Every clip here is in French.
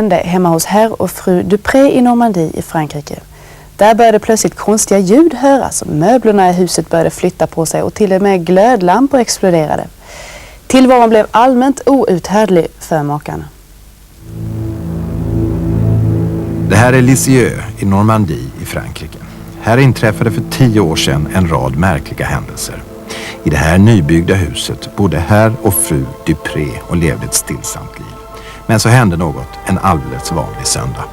Hemma hos herr och fru Dupré i Normandie i Frankrike. Där började plötsligt konstiga ljud höras och möblerna i huset började flytta på sig och till och med glödlampor exploderade. Tillvaron blev allmänt outhärdlig för makarna. Det här är Lisieux i Normandie i Frankrike. Här inträffade för 10 år sedan en rad märkliga händelser. I det här nybyggda huset bodde herr och fru Dupré och levde ett stillsamt liv. Men så hände något en alldeles vanlig söndag.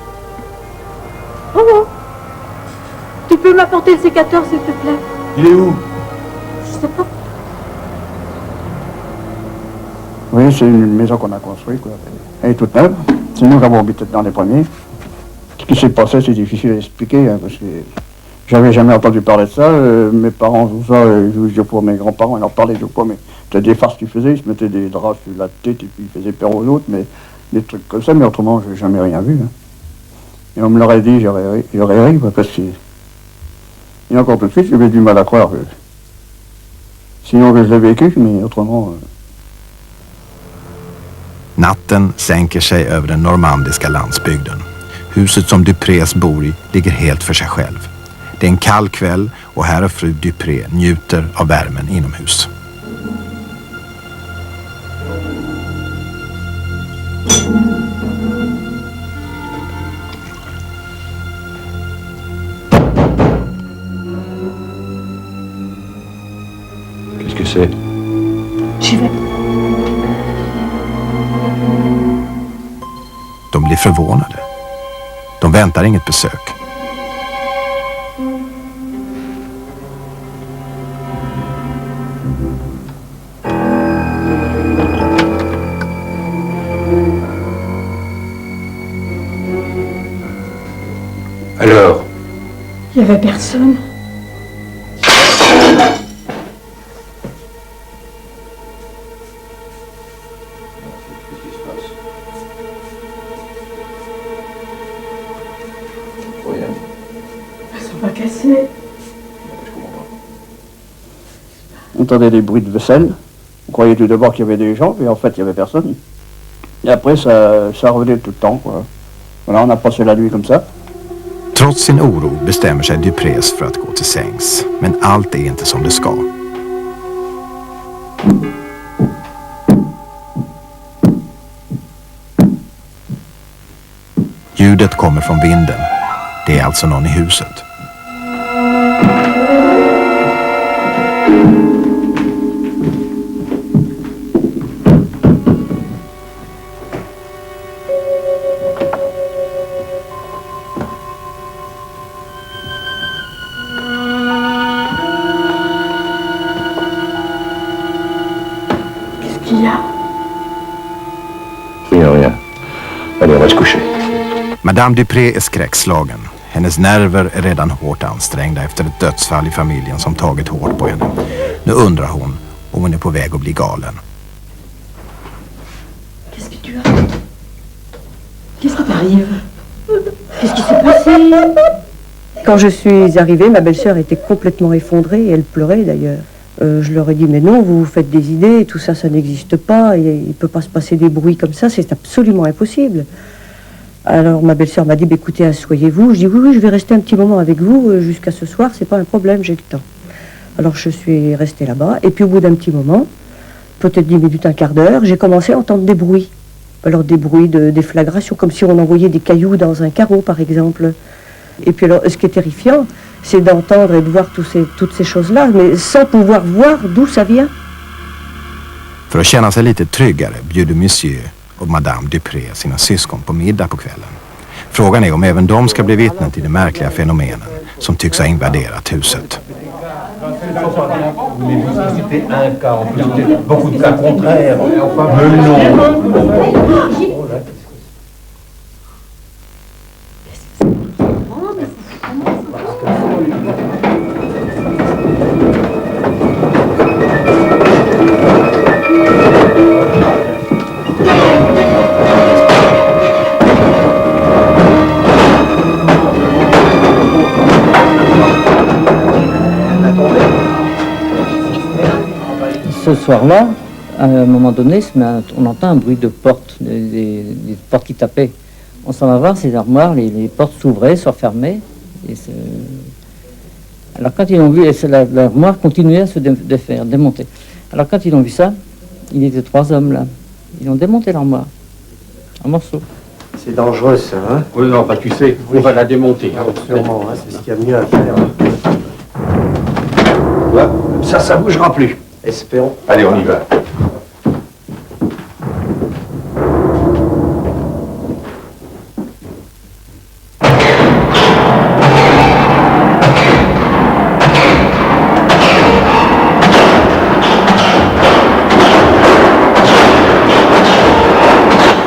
Tu peux m'apporter le sécateur s'il te plaît? Il est où? Je sais pas. Oui, c'est une maison qu'on a construite, quoi. Elle est toute neuve. C'est nous qui avons habité dans les premiers. Ce qui s'est passé, c'est difficile à expliquer, hein, parce que j'avais jamais entendu parler de ça. Mes parents, tout ça, je pour mes grands-parents, ils en parlaient, je crois, mais c'était des farces qu'ils faisaient. Ils se mettaient des draps sur la tête et puis ils faisaient peur aux autres, mais des trucs comme ça, mais autrement, je n'ai jamais rien vu. Hein. Et on me l'aurait dit, j'aurais ri, parce que... Et encore tout de suite, j'avais du mal à croire. Sinon que je l'ai vécu, mais autrement... Natten sänker sig över den normandiska landsbygden. Huset som Duprés bor i ligger helt för sig själv. Det är en kall kväll och herr och fru Dupré njuter av värmen inomhus. Qu'est-ce que c'est? J'y vais. De blir förvånade. De väntar inget besök. Alors? Il y avait personne. On entendait des bruits de vaisselle. On croyait tout d'abord qu'il y avait des gens, mais en fait, il n'y avait personne. Et après, ça revenait tout le temps, quoi. Voilà, on a passé la nuit comme ça. Trots sin oro bestämmer sig Duprés för att gå till sängs. Men allt är inte som det ska. Ljudet kommer från vinden. Det är alltså någon i huset. Madame Dupré är skräckslagen. Hennes nerver är redan hårt ansträngda efter ett dödsfall i familjen som tagit hårt på henne. Nu undrar hon om hon är på väg att bli galen. Qu'est-ce que tu as? Qu'est-ce qui t'arrive? Qu'est-ce qui s'est passé? Quand je suis arrivée, ma belle-sœur était complètement effondrée et elle pleurait d'ailleurs. Je leur ai dit, mais non, vous vous faites des idées, tout ça, ça n'existe pas, il ne peut pas se passer des bruits comme ça, c'est absolument impossible. Alors ma belle-sœur m'a dit, bah, écoutez, asseyez-vous. Je dis, oui, je vais rester un petit moment avec vous, jusqu'à ce soir, c'est pas un problème, j'ai le temps. Alors je suis restée là-bas, et puis au bout d'un petit moment, peut-être 10 minutes, un quart d'heure, j'ai commencé à entendre des bruits. Alors des bruits de déflagration, comme si on envoyait des cailloux dans un carreau, par exemple. Et puis alors, ce qui est terrifiant, c'est d'entendre et de voir toutes ces choses-là, mais sans pouvoir voir d'où ça vient. För att känna sig lite tryggare bjuder Monsieur och Madame Dupré sina syskon på middag på kvällen. Frågan är om även de ska bli vittnen till de märkliga fenomenen som tycks ha invaderat huset. Ce soir-là, à un moment donné, on entend un bruit de porte, des portes qui tapaient. On s'en va voir ces armoires, les portes s'ouvraient, se refermaient. Alors quand ils ont vu, l'armoire continuait à se défaire, démonter. Alors quand ils ont vu ça, il était 3 hommes là. Ils ont démonté l'armoire en morceaux. C'est dangereux ça, hein? Oui, non, bah tu sais, on va la démonter. Hein. Sûrement, hein, c'est ce qu'il y a mieux à faire. Ouais, ça bougera plus. Espérons. Allez, on y va.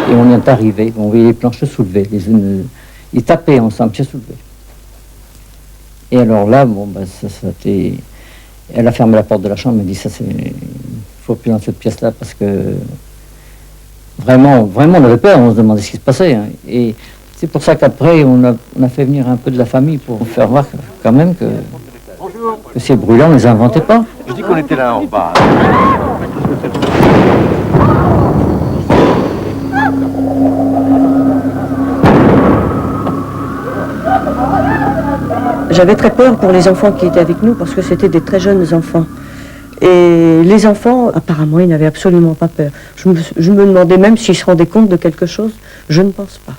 Et on est arrivé, on voyait les planches se soulever, ils tapaient ensemble, se soulevaient. Et alors là, bon, bah, c'était... Elle a fermé la porte de la chambre, elle m'a dit, il faut plus dans cette pièce-là, parce que vraiment, on avait peur, on se demandait ce qui se passait. Hein. Et c'est pour ça qu'après, on a fait venir un peu de la famille pour faire voir quand même que ces bruits-là, on ne les inventait pas. Je dis qu'on était là en bas. J'avais très peur pour les enfants qui étaient avec nous parce que c'était des très jeunes enfants. Et les enfants, apparemment, ils n'avaient absolument pas peur. Je me demandais même s'ils se rendaient compte de quelque chose. Je ne pense pas.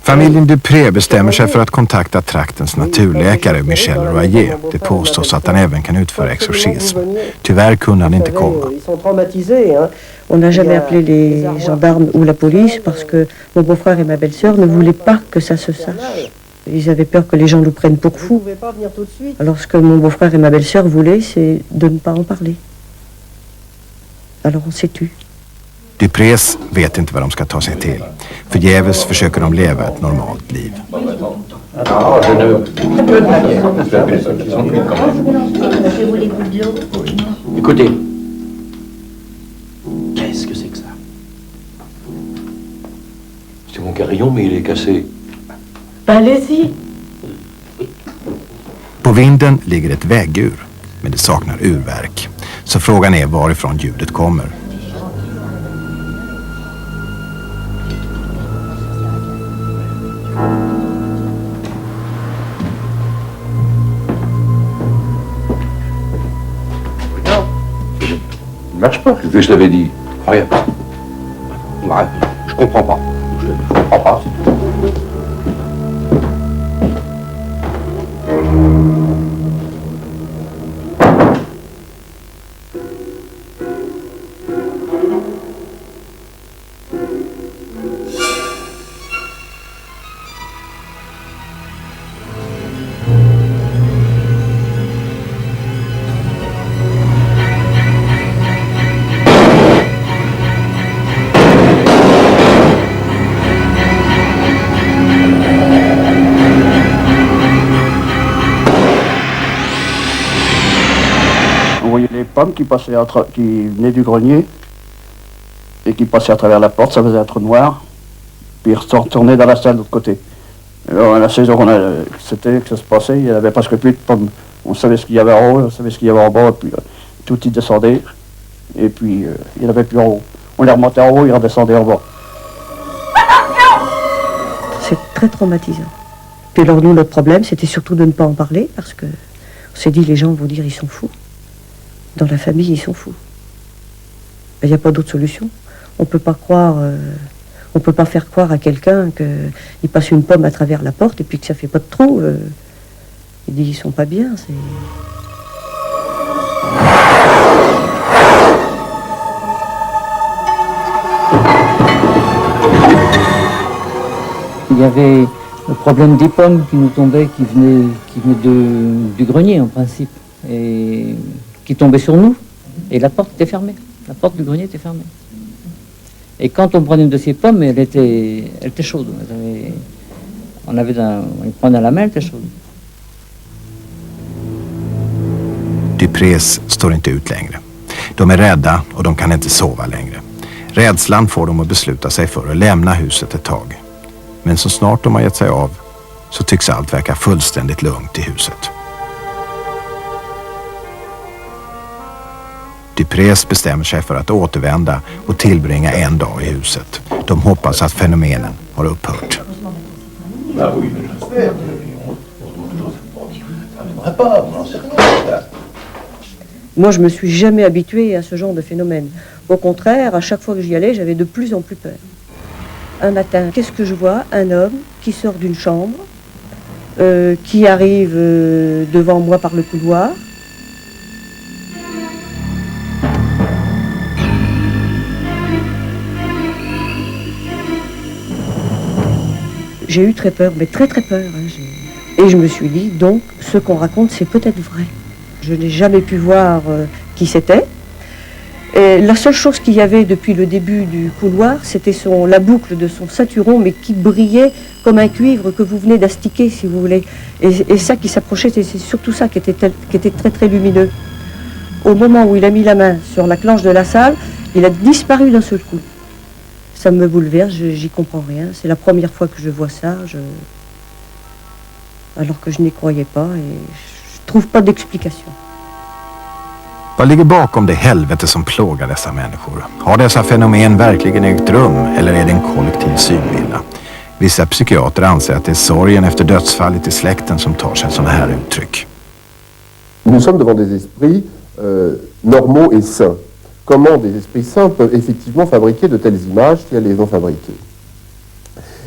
Familjen Dupré bestämmer sig för att kontakta traktens naturläkare Michel Royer. Det påstås att han även kan utföra exorcism. Tyvärr kunde han inte komma. On n'a jamais appelé les gendarmes ou la police parce que mon beau-frère et ma belle-sœur ne voulaient pas que ça se sache. Ils avaient peur que les gens nous prennent pour fous. Alors ce que mon beau-frère et ma belle-sœur voulaient, c'est de ne pas en parler. Alors on s'est tu. Duprés vet inte vad de ska ta sig till. Förgäves försöker de leva ett normalt liv. Écoutez. Qu'est-ce que c'est que ça? C'est mon carillon, mais il est cassé. Allez-y. På vinden ligger ett väggur, men det saknar urverk. Så frågan är varifrån ljudet kommer. Il marche pas. Ce que je t'avais dit. Rien. Ouais, je comprends pas. Je comprends pas. Pommes qui passaient qui venaient du grenier et qui passaient à travers la porte, ça faisait un trou noir, puis ils retournaient dans la salle de l'autre côté. Alors, la saison c'était que ça se passait, il n'y avait presque plus de pommes. On savait ce qu'il y avait en haut, on savait ce qu'il y avait en bas, et puis tout y descendait, et puis il n'y en avait plus en haut. On les remontait en haut, ils redescendaient en bas. C'est très traumatisant. Puis alors nous, notre problème, c'était surtout de ne pas en parler, parce que on s'est dit, les gens vont dire, ils sont fous. Dans la famille, ils sont fous. Il n'y a pas d'autre solution. On peut pas croire, on peut pas faire croire à quelqu'un qu'il passe une pomme à travers la porte et puis que ça fait pas de trou. Il dit, ils sont pas bien. Il y avait le problème des pommes qui nous tombaient, qui venaient du grenier en principe. Et qui tombait sur nous, et la porte était fermée. La porte du grenier était fermée. Et quand on prenait une de ces pommes, elle était chaude. On prenait à la main, elle était chaude. Duprés står inte ut längre. De är rädda och de kan inte sova längre. Rädslan får dem att besluta sig för att lämna huset ett tag. Men så snart de har gett sig av så tycks allt verka fullständigt lugnt i huset. Duprés bestämmer sig för att återvända och tillbringa en dag i huset. De hoppas att fenomenen har upphört. Moi, je me suis jamais habituée à ce genre de phénomène. Au contraire, à chaque fois que j'y allais, j'avais de plus en plus peur. Un matin, qu'est-ce que je vois? Un homme qui sort d'une chambre, qui arrive devant moi par le couloir. J'ai eu très peur, mais très très peur. Et je me suis dit, donc, ce qu'on raconte, c'est peut-être vrai. Je n'ai jamais pu voir qui c'était. Et la seule chose qu'il y avait depuis le début du couloir, c'était la boucle de son ceinturon, mais qui brillait comme un cuivre que vous venez d'astiquer, si vous voulez. Et ça qui s'approchait, c'est surtout ça qui était très très lumineux. Au moment où il a mis la main sur la clenche de la salle, il a disparu d'un seul coup. Ça me bouleverse, j'y comprends rien. C'est la première fois que je vois ça, alors que je n'y croyais pas et je trouve pas d'explication. Vad ligger bakom det helvete som plågar dessa människor? Har dessa fenomen verkligen ägt rum eller är det en kollektiv synvilla? Vissa psykiater anser att det är sorgen efter dödsfallet i släkten som tar sig sådana här uttryck. Nous sommes devant des esprits normaux et sains. Comment des esprits sains peuvent effectivement fabriquer de telles images si elles les ont fabriquées?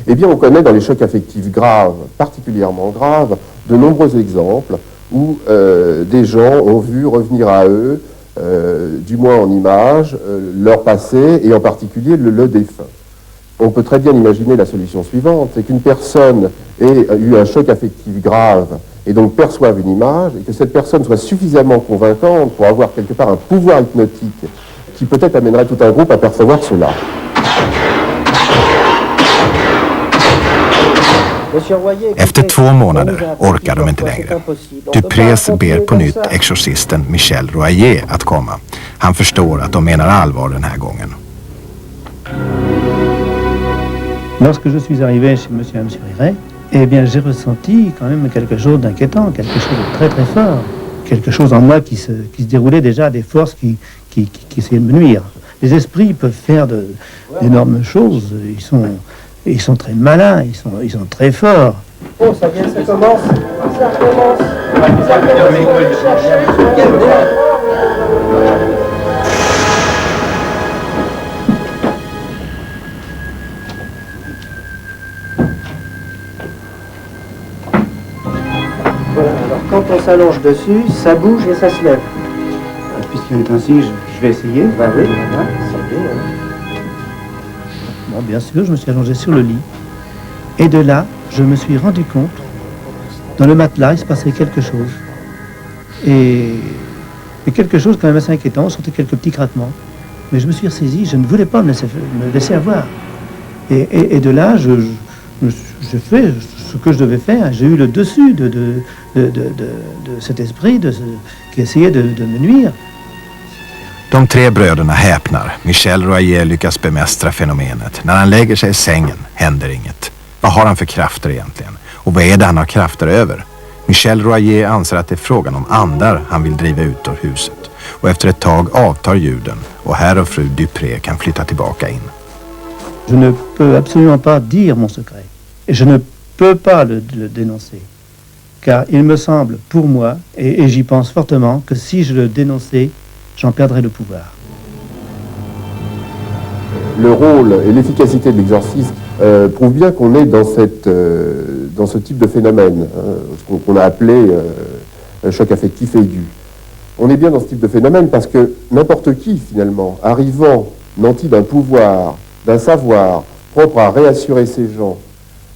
Eh bien, on connaît dans les chocs affectifs graves, particulièrement graves, de nombreux exemples où des gens ont vu revenir à eux, du moins en images, leur passé et en particulier le défunt. On peut très bien imaginer la solution suivante, c'est qu'une personne ait eu un choc affectif grave et donc perçoive une image et que cette personne soit suffisamment convaincante pour avoir quelque part un pouvoir hypnotique qui peut-être amènerait tout un groupe à percevoir cela. Efter 2 månader orkar de inte längre. Duprés ber på nytt exorcisten Michel Royer att komma. Han förstår att de menar allvar den här gången. Lorsque je suis arrivé chez monsieur et monsieur Riret, eh bien j'ai ressenti quand même quelque chose d'inquiétant, quelque chose de très très fort. Quelque chose en moi qui se déroulait déjà, des forces qui essayaient de me nuire. Les esprits peuvent faire d'énormes choses, ils sont très malins, ils sont très forts. Oh, ça vient, ça commence. Ça commence. Voilà, alors quand on s'allonge dessus, ça bouge et ça se lève. Puisqu'il est ainsi, je vais essayer. Bah oui, voilà, c'est bien. Bon, bien sûr, je me suis allongé sur le lit. Et de là, je me suis rendu compte, dans le matelas, il se passait quelque chose. Et quelque chose quand même assez inquiétant, on sentait quelques petits craquements. Mais je me suis ressaisi, je ne voulais pas me laisser avoir. Et de là, je fais ce que je devais faire. J'ai eu le dessus de cet esprit qui essayait de me nuire. De 3 bröderna häpnar. Michel Royer lyckas bemästra fenomenet. När han lägger sig i sängen händer inget. Vad har han för krafter egentligen? Och vad är det han har krafter över? Michel Royer anser att det är frågan om andar han vill driva ut ur huset. Och efter ett tag avtar ljuden och herr och fru Dupré kan flytta tillbaka in. Je ne peux absolument pas dire mon secret. Et je ne peux pas le dénoncer. Car il me semble, pour moi, et j'y pense fortement, que si je le dénonçais, j'en perdrais le pouvoir. Le rôle et l'efficacité de l'exorcisme prouvent bien qu'on est dans ce type de phénomène, ce qu'on a appelé un choc affectif aigu. On est bien dans ce type de phénomène parce que n'importe qui, finalement, arrivant nanti d'un pouvoir, d'un savoir propre à réassurer ces gens,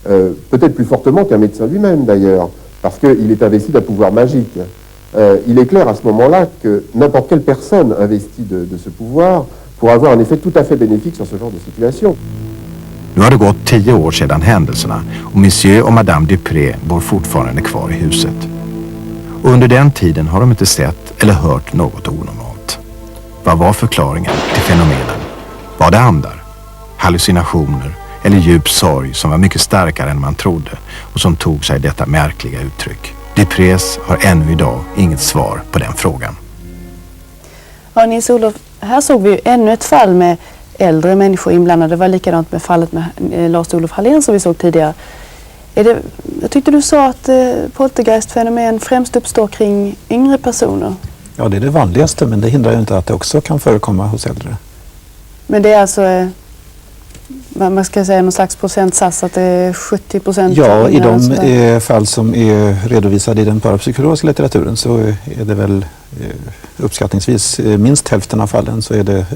peut-être plus fortement qu'un médecin lui-même d'ailleurs, parce qu'il est investi d'un pouvoir magique. Il est clair à ce moment-là que n'importe quelle personne investie de ce pouvoir pourra avoir un effet tout à fait bénéfique sur ce genre de situation. Nu har det gått 10 år sedan händelserna och monsieur och madame Dupré bor fortfarande kvar i huset. Och under den tiden har de inte sett eller hört något onormalt. Vad var förklaringen till fenomenen? Var det andar, hallucinationer eller djup sorg som var mycket starkare än man trodde och som tog sig detta märkliga uttryck? Duprés har ännu idag inget svar på den frågan. Ja, Nils-Olof, här såg vi ju ännu ett fall med äldre människor inblandade. Det var likadant med fallet med Lars-Olof Hallén som vi såg tidigare. Jag tyckte du sa att poltergeistfenomen främst uppstår kring yngre personer. Ja, det är det vanligaste, men det hindrar ju inte att det också kan förekomma hos äldre. Men det är alltså, man ska säga någon slags procentsats, att det är 70%? Ja, i de fall som är redovisade i den parapsykologiska litteraturen så är det väl uppskattningsvis minst hälften av fallen så är det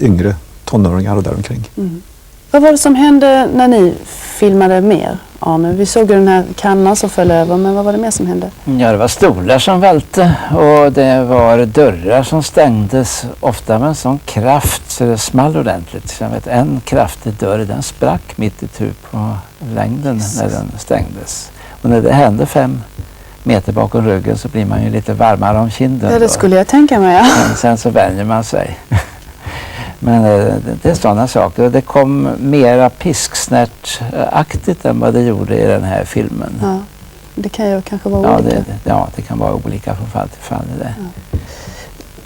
yngre tonåringar och däromkring. Mm. Vad var det som hände när ni filmade mer, Arne? Vi såg ju den här kannan som föll över, men vad var det mer som hände? Ja, det var stolar som välte och det var dörrar som stängdes, ofta med en sån kraft så det small ordentligt. Jag vet, en kraftig dörr, den sprack mitt i på längden när den stängdes. Och när det hände 5 meter bakom ryggen så blir man ju lite varmare om kinden. Ja, det skulle jag tänka mig. Ja. Men sen så vänjer man sig. Men det är sådana saker och det kom mera pisksnärtaktigt än vad det gjorde i den här filmen. Ja, det kan ju kanske vara olika. Det kan vara olika från fall till fall. Det.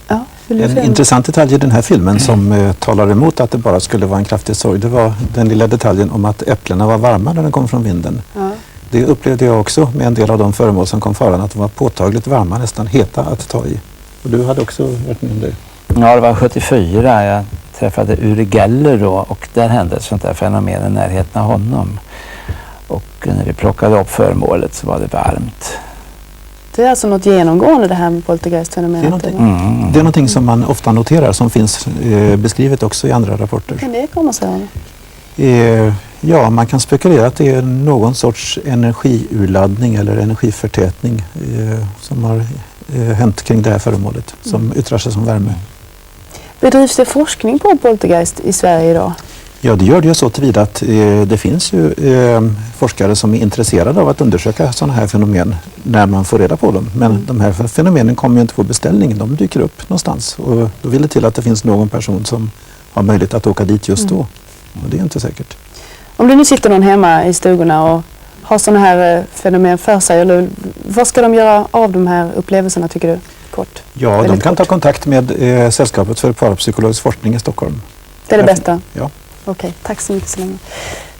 Ja. En intressant detalj i den här filmen som talar emot att det bara skulle vara en kraftig sorg, det var den lilla detaljen om att äpplena var varma när de kom från vinden. Ja. Det upplevde jag också med en del av de föremål som kom faran, att de var påtagligt varma, nästan heta att ta i. Och du hade också varit med om det? Ja, det var 74. Jag träffade Uri Geller då och där hände ett sånt där fenomen i närheten av honom. Och när vi plockade upp föremålet så var det varmt. Det är alltså något genomgående det här med poltergeistfenomenet? Det är någonting som man ofta noterar som finns beskrivet också i andra rapporter. Kan det komma sig? Ja, man kan spekulera att det är någon sorts energiurladdning eller energiförtätning som har hänt kring det här föremålet som yttrar sig som värme. Bedrivs det forskning på poltergeist i Sverige idag? Ja, det gör det ju så tillvida att det finns ju forskare som är intresserade av att undersöka sådana här fenomen när man får reda på dem. Men de här fenomenen kommer ju inte på beställning, de dyker upp någonstans. Och då vill det till att det finns någon person som har möjlighet att åka dit just då. Och det är inte säkert. Om det nu sitter någon hemma i stugorna och har sådana här fenomen för sig, eller vad ska de göra av de här upplevelserna tycker du? Kort. Ja, de kan ta kontakt med Sällskapet för parapsykologisk forskning i Stockholm. Det är det bästa? Ja. Okej, tack så mycket så länge.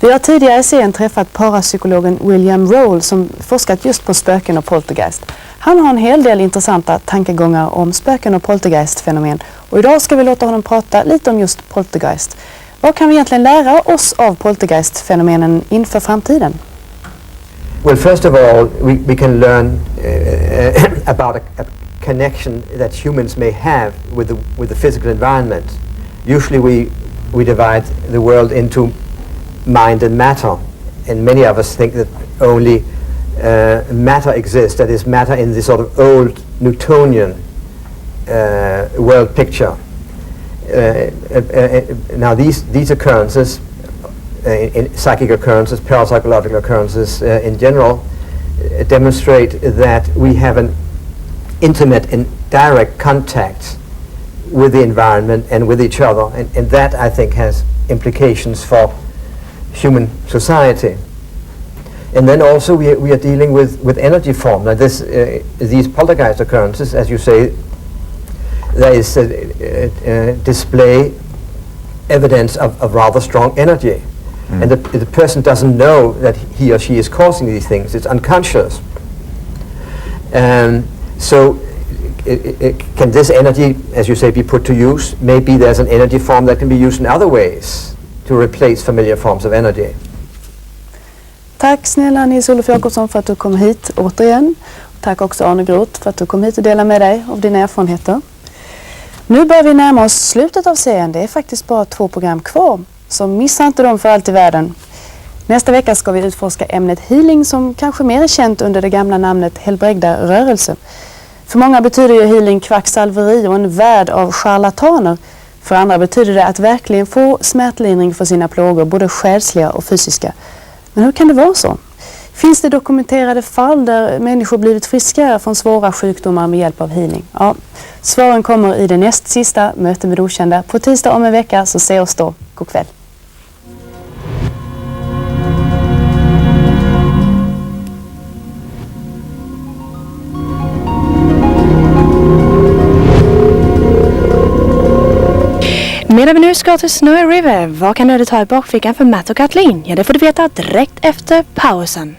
Vi har tidigare i serien träffat parapsykologen William Roll som forskat just på spöken och poltergeist. Han har en hel del intressanta tankegångar om spöken och poltergeistfenomen och idag ska vi låta honom prata lite om just poltergeist. Vad kan vi egentligen lära oss av poltergeistfenomenen inför framtiden? Well, first of all, we can learn about a connection that humans may have with the physical environment. Usually we divide the world into mind and matter, and many of us think that only matter exists, that is matter in the sort of old Newtonian world picture. Now these occurrences, in psychic occurrences, parapsychological occurrences in general, demonstrate that we have an intimate and direct contact with the environment and with each other, and that I think has implications for human society. And then also we are dealing with energy form. Now these poltergeist occurrences, as you say, there is display evidence of rather strong energy. And the person doesn't know that he or she is causing these things. It's unconscious. So can this energy, as you say, be put to use? Maybe there's an energy form that can be used in other ways to replace familiar forms of energy. Tack snälla Nils-Olof Jakobsson för att du kom hit återigen. Tack också Arne Groth för att du kom hit och delade med dig av dina erfarenheter. Nu börjar vi närma oss slutet av serien. Det är faktiskt bara 2 program kvar. Så missa inte dem för allt i världen. Nästa vecka ska vi utforska ämnet healing som kanske mer är känt under det gamla namnet helbrägdarrörelse. För många betyder ju healing kvacksalveri och en värld av charlataner. För andra betyder det att verkligen få smärtlindring för sina plågor, både själsliga och fysiska. Men hur kan det vara så? Finns det dokumenterade fall där människor blivit friskare från svåra sjukdomar med hjälp av healing? Ja, svaren kommer i det näst sista Möte med okända på tisdag om en vecka, så se oss då. God kväll. Medan vi nu ska till Snowy River. Vad kan du ta i bakfickan för Matt och Kathleen? Ja, det får du veta direkt efter pausen.